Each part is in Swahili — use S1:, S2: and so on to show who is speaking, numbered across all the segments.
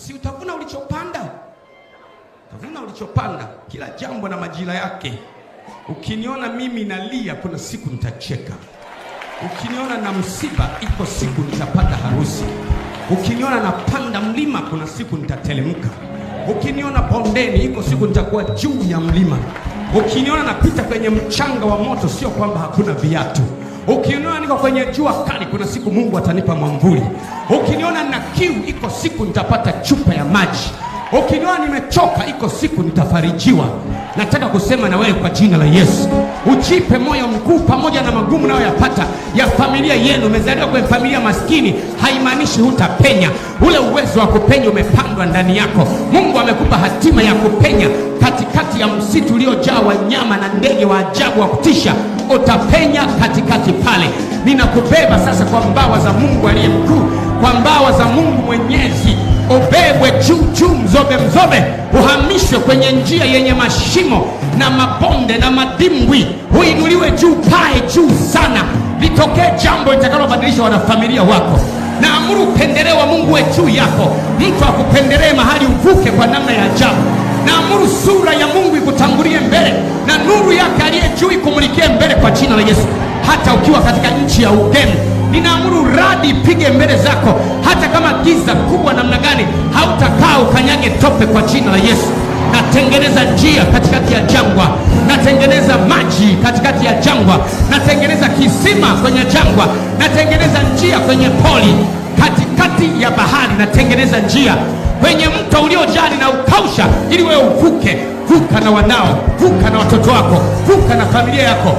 S1: Si utavuna ulichopanda. Utavuna ulichopanda. Kila jambo na majira yake. Ukiniona mimi nalia, kuna siku nitacheka. Ukiniona na msiba, iko siku nitapata harusi. Ukiniona napanda mlima, kuna siku nitatelemka. Ukiniona bondeni, iko siku nitakuwa juu ya mlima. Ukiniona napita kwenye mchanga wa moto, sio kwamba hakuna viatu. Ukiniona niko kwenye jua kali, kuna siku Mungu atanipa mwamvuli. Ukiniona na kiu, iko siku nitapata chupa ya maji. Ukiniona nimechoka, iko siku nitafarijiwa. Nataka kusema na wewe kwa jina la Yesu, ujipe moyo mkuu pamoja na magumu unayoyapata ya familia yenu. Umezaliwa kwenye familia maskini, haimaanishi hutapenya. Ule uwezo wa kupenya umepandwa ndani yako. Mungu amekupa hatima ya kupenya katikati ya msitu uliojaa wanyama na ndege wa ajabu wa kutisha. Utapenya katikati pale. Ninakubeba sasa kwa mbawa za Mungu aliye mkuu, kwa mbawa za Mungu Mwenyezi. Ubebwe juu, mzobe, uhamishwe kwenye njia yenye mashimo na mabonde na madimbwi. Uinuliwe juu, pae juu sana. Litokee jambo litakalobadilisha wanafamilia wako. Naamuru upendeleo wa Mungu we juu yako. Mtu akupendelee mahali uvuke kwa namna ya ajabu. Naamuru sura ya Mungu ikutangulie mbele na nuru yake aliye juu ikumulikie mbele kwa jina la Yesu. Hata ukiwa katika nchi ya ugeni, ninaamuru radi ipige mbele zako. Hata kama giza kubwa namna gani, hautakaa ukanyage tope kwa jina la Yesu. Natengeneza njia katikati ya jangwa. Natengeneza maji katikati ya jangwa. Natengeneza kisima kwenye jangwa. Natengeneza njia kwenye poli. Katikati ya bahari natengeneza njia. Kwenye mto uliojaa na ukausha, ili wewe uvuke. Vuka na wanao, vuka na watoto wako, vuka na familia yako.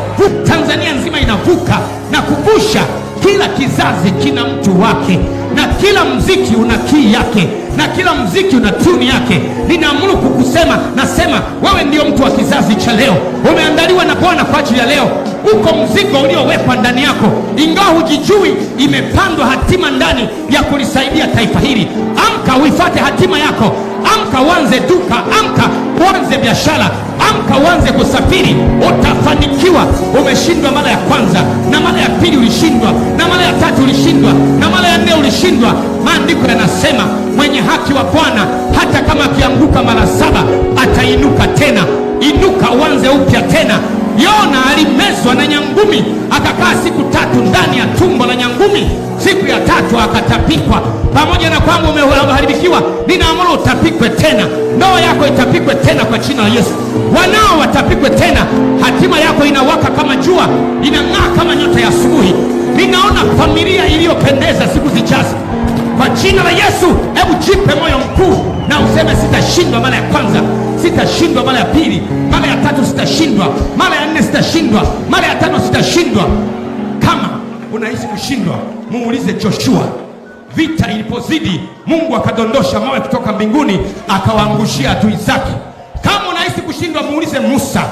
S1: Tanzania nzima inavuka na kuvusha. Kila kizazi kina mtu wake, na kila mziki una kii yake, na kila mziki una tuni yake. Ninaamuru kukusema, nasema wewe ndio mtu wa kizazi cha leo. Umeandaliwa na Bwana kwa ajili ya leo. Uko mzigo uliowekwa ndani yako, ingawa hujijui. Imepandwa hatima ndani ya kulisaidia taifa hili. Amka uifuate hatima yako. Amka uanze duka, amka uanze biashara, amka uanze kusafiri. Utafanikiwa. Umeshindwa mara ya kwanza, na mara ya pili ulishindwa, na mara ya tatu ulishindwa, na mara ya nne ulishindwa. Maandiko yanasema mwenye haki wa Bwana hata kama akianguka mara 7 atainuka tena. Inuka uanze upya tena. Yona alimezwa na nyangumi, akakaa siku 3 ndani ya tumbo la nyangumi. Siku ya 3 akatapikwa. Pamoja na kwamba umeharibikiwa, ninaamuru utapikwe tena. Ndoa yako itapikwe tena kwa jina la Yesu. Wanao watapikwe tena. Hatima yako inawaka kama jua, inang'aa kama nyota ya asubuhi. Ninaona familia iliyopendeza siku zijazo kwa jina la Yesu. Hebu jipe moyo mkuu na useme, sitashindwa mara ya kwanza, sitashindwa mara ya pili, mara ya 3 sitashindwa, mara ya 4 sitashindwa, mara ya 5 sitashindwa. Kama unahisi kushindwa, muulize Joshua. Vita ilipozidi, Mungu akadondosha mawe kutoka mbinguni akawaangushia adui zake. Kama unahisi kushindwa, muulize Musa.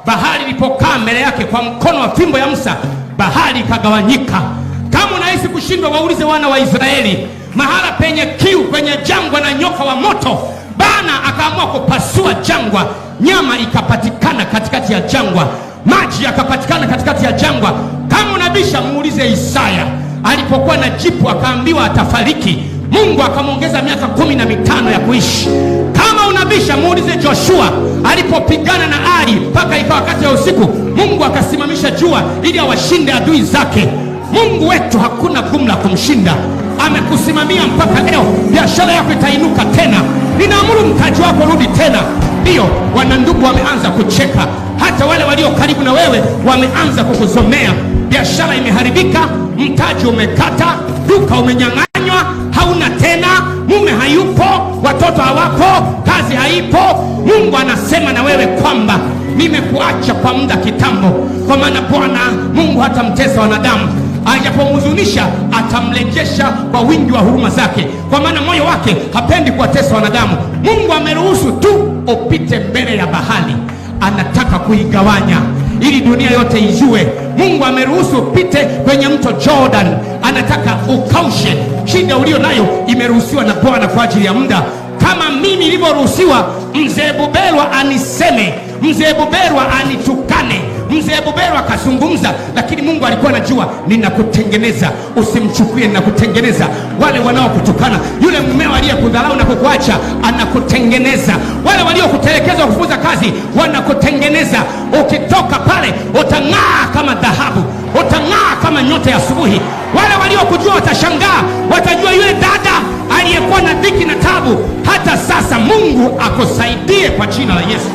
S1: Bahari ilipokaa mbele yake kwa mkono wa fimbo ya Musa, bahari ikagawanyika. Kama unahisi kushindwa, waulize wana wa Israeli. Mahala penye kiu kwenye jangwa na nyoka wa moto, Bwana akaamua kupasua jangwa. Nyama ikapatikana katikati ya jangwa, maji yakapatikana katikati ya jangwa. Kama unabisha, muulize Isaya. Alipokuwa na jipu akaambiwa atafariki, Mungu akamwongeza miaka 15 ya kuishi. Kama unabisha, muulize Joshua. Alipopigana na Ai mpaka ikawa wakati ya usiku, Mungu akasimamisha jua ili awashinde adui zake. Mungu wetu hakuna gumu la kumshinda. Amekusimamia mpaka leo. Biashara yako itainuka tena. Ninaamuru mtaji wako rudi tena. Ndio wanandugu wameanza kucheka, hata wale walio karibu na wewe wameanza kukuzomea. Biashara imeharibika, mtaji umekata, duka umenyang'anywa, hauna tena, mume hayupo, watoto hawapo, kazi haipo. Mungu anasema na wewe kwamba nimekuacha kwa muda kitambo, kwa maana Bwana Mungu hatamtesa wanadamu. Ajapomhuzunisha atamrejesha kwa wingi wa huruma zake, kwa maana moyo wake hapendi kuwatesa wanadamu. Mungu ameruhusu tu upite mbele ya bahari, anataka kuigawanya ili dunia yote ijue. Mungu ameruhusu upite kwenye mto Jordan, anataka ukaushe. Shida ulio nayo imeruhusiwa na Bwana kwa ajili ya muda. Kama mimi nilivyoruhusiwa mzee Buberwa aniseme, mzee Buberwa anitukane, Mzee Bubero akazungumza, lakini Mungu alikuwa anajua, ninakutengeneza, usimchukie, ninakutengeneza. Wale wanaokutukana, yule mmeo aliyekudharau na kukuacha, anakutengeneza. Wale waliokutelekeza kufuza kazi, wanakutengeneza. Ukitoka pale utang'aa kama dhahabu, utang'aa kama nyota ya asubuhi. Wale waliokujua watashangaa, watajua yule dada aliyekuwa na dhiki na tabu, hata sasa Mungu akusaidie kwa jina la Yesu.